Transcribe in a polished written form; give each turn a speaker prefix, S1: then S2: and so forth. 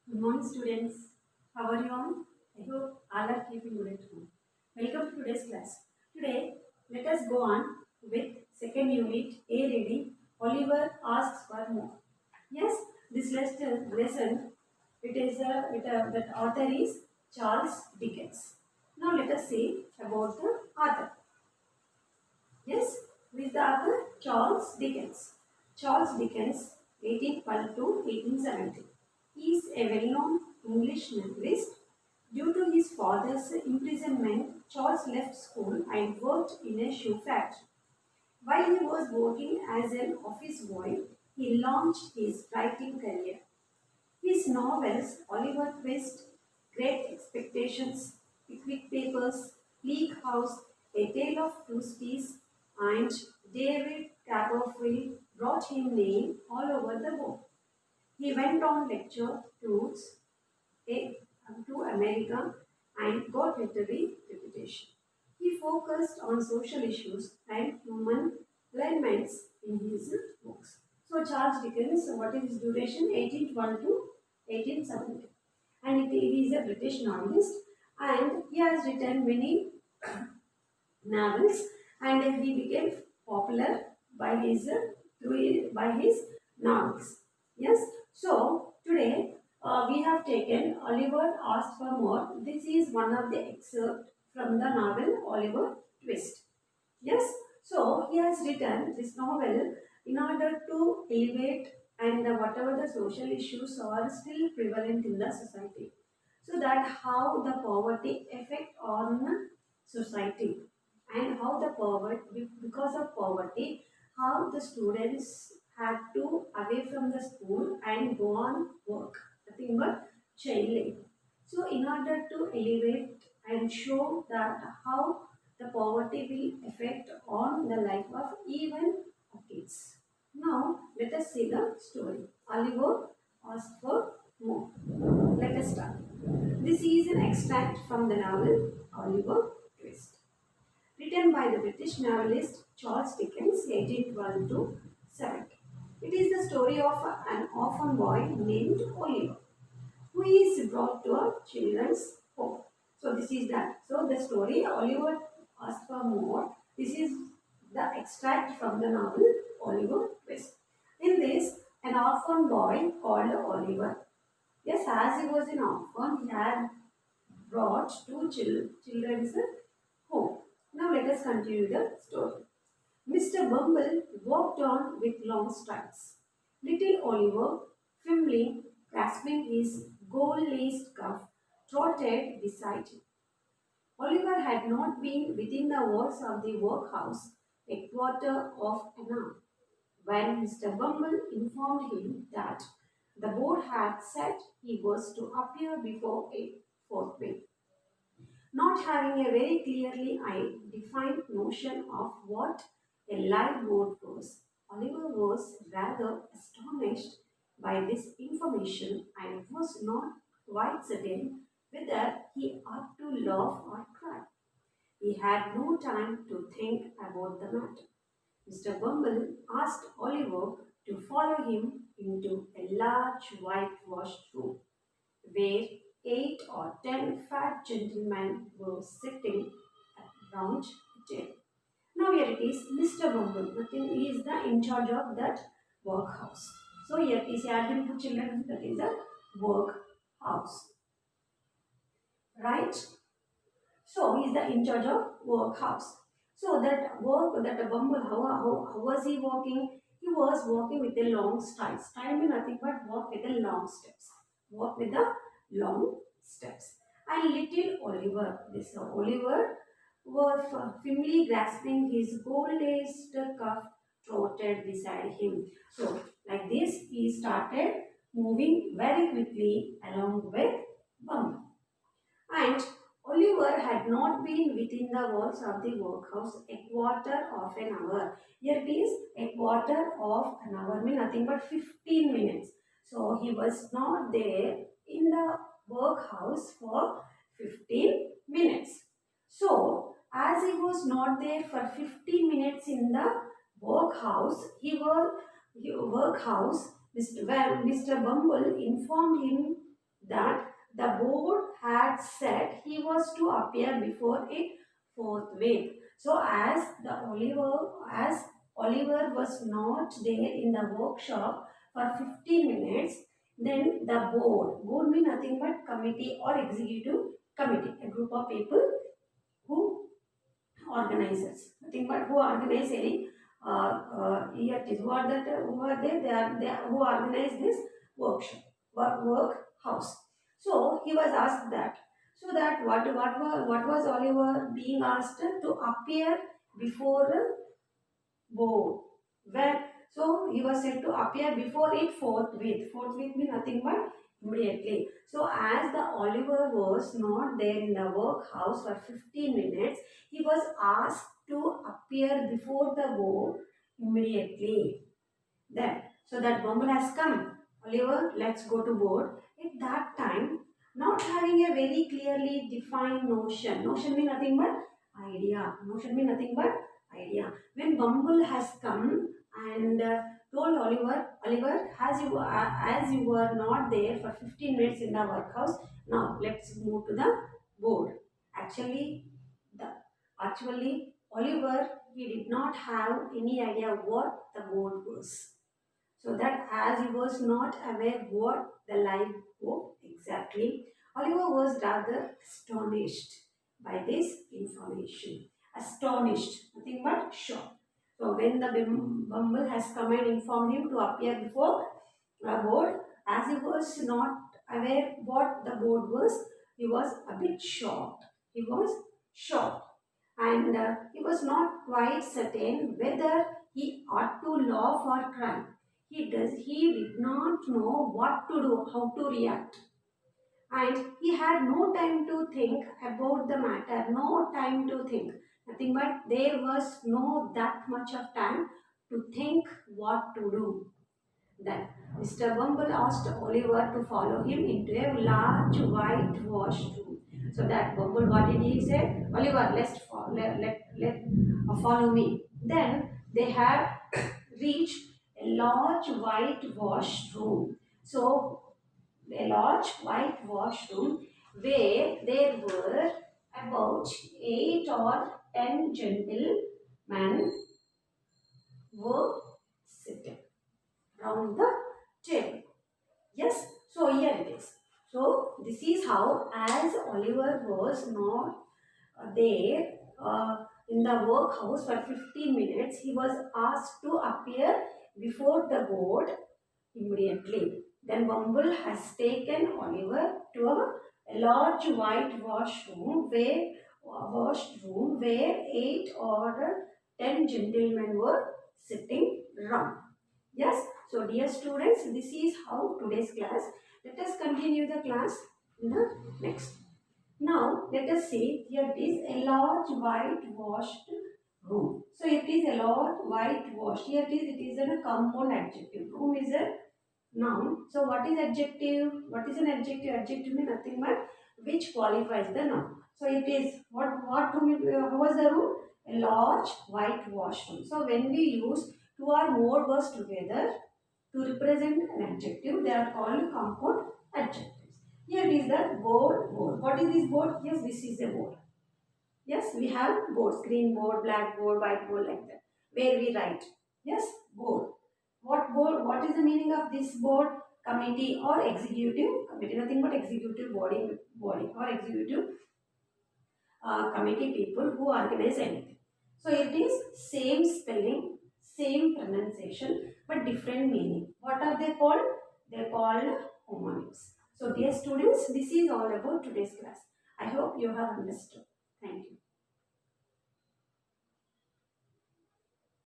S1: Good morning, students. How are you all? I hope all are keeping good at home. Welcome to today's class. Today, let us go on with second unit A reading. Oliver asks for more. Yes, this lesson that author is Charles Dickens. Now let us see about the author. Yes, who is the author? Charles Dickens. Charles Dickens, 1812 to 1870. He is a well-known English novelist. Due to his father's imprisonment, Charles left school and worked in a shoe factory. While he was working as an office boy, he launched his writing career. His novels, Oliver Twist, Great Expectations, Pickwick Papers, Bleak House, A Tale of Two Cities, and David Copperfield brought him name all over the world. He went on lecture tours to America and got literary reputation. He focused on social issues and human elements in his books. So Charles Dickens, what is his duration? 1812 to 1870. And he is a British novelist and he has written many novels and he became popular by his by his novels. Yes. So today we have taken Oliver Asked for More. This is one of the excerpt from the novel Oliver Twist. Yes. So he has written this novel in order to elevate and whatever the social issues are still prevalent in the society. So that how the poverty affect on society and how the poverty, because of poverty, how the students had to away from the school and go on work, nothing but child labor. So in order to elevate and show that how the poverty will affect on the life of even kids. Now let us see the story. Oliver asked for more. Let us start. This is an extract from the novel Oliver Twist, written by the British novelist Charles Dickens, 1812 to 70. It is the story of an orphan boy named Oliver, who is brought to a children's home. So this is that. So the story Oliver asked for more. This is the extract from the novel Oliver Twist. In this, an orphan boy called Oliver. Yes, as he was an orphan, he had brought two children's home. Now let us continue the story. Mr. Bumble walked on with long strides. Little Oliver, fumbling, grasping his gold-laced cuff, trotted beside him. Oliver had not been within the walls of the workhouse a quarter of an hour when Mr. Bumble informed him that the board had said he was to appear before a forthwith. Not having a very clearly defined notion of what a live board was, Oliver was rather astonished by this information and was not quite certain whether he ought to laugh or cry. He had no time to think about the matter. Mr. Bumble asked Oliver to follow him into a large whitewashed room where 8 or 10 fat gentlemen were sitting round a table. Now here it is, Mr. Bumble. Nothing, he is the in charge of that workhouse. So here it is, he had been put children, that is a workhouse. Right? So he is the in charge of workhouse. So that Bumble, how was he walking? He was walking with a long stride. Stride means nothing but walk with the long steps. Walk with the long steps. And little Oliver, this Oliver was firmly grasping his gold-laced cuff, trotted beside him. So like this, he started moving very quickly along with Bumble. And Oliver had not been within the walls of the workhouse a quarter of an hour. Here it is, a quarter of an hour means nothing but 15 minutes. So he was not there in the workhouse for 15 minutes. So as he was not there for 15 minutes in the workhouse, Mr. Bumble informed him that the board had said he was to appear before it forthwith. So as Oliver was not there in the workshop for 15 minutes, then the board mean nothing but committee or executive committee, a group of people who organizers, nothing but who organize any ERTs. Who are that? Who are they? They are who organize this workshop, work house. So he was asked that. So that what was Oliver being asked to appear before the board? Where so he was said to appear before it forthwith. Forthwith means nothing but immediately. So as the Oliver was not there in the workhouse for 15 minutes, he was asked to appear before the board immediately. Then, so that Bumble has come. Oliver, let's go to board. At that time, not having a very clearly defined notion. Notion means nothing but idea. Notion means nothing but idea. When Bumble has come and told Oliver, as you were not there for 15 minutes in the workhouse, now let's move to the board. Actually, the Oliver he did not have any idea what the board was. So that as he was not aware what the live was exactly, Oliver was rather astonished by this information. Astonished, nothing but shocked. So when the Bumble has come and informed him to appear before a board, as he was not aware what the board was, he was a bit shocked. He was shocked and he was not quite certain whether he ought to laugh or cry. He did not know what to do, how to react. And he had no time to think about the matter, no time to think. Nothing but there was no that much of time to think what to do. Then Mr. Bumble asked Oliver to follow him into a large whitewashed room. So that Bumble, what did he say? Oliver, follow me. Then they have reached a large whitewashed room. So a large whitewashed room where there were about 8 or 10 gentlemen were sitting round the table. Yes, so here it is. So this is how, as Oliver was not there in the workhouse for 15 minutes, he was asked to appear before the board immediately. Then Bumble has taken Oliver to a large whitewashed room where 8 or 10 gentlemen were sitting round. Yes, so dear students, this is how today's class. Let us continue the class in the next. Now, let us see, here it is a large whitewashed room. So, it is a large whitewashed. Here it is a compound adjective. Room is a noun. So, what is adjective? What is an adjective? Adjective means nothing but which qualifies the noun. So, it is, what room, how was the room? A large whitewashed room. So, when we use two or more words together to represent an adjective, they are called compound adjectives. Here is the board. What is this board? Yes, this is a board. Yes, we have boards, green board, black board, white board, like that, where we write. Yes, board. What board? What is the meaning of this board? Committee or executive committee. Nothing but executive body or executive committee people who organize anything. So it is same spelling, same pronunciation, but different meaning. What are they called? They are called homonyms. So dear students, this is all about today's class. I hope you have understood. Thank you.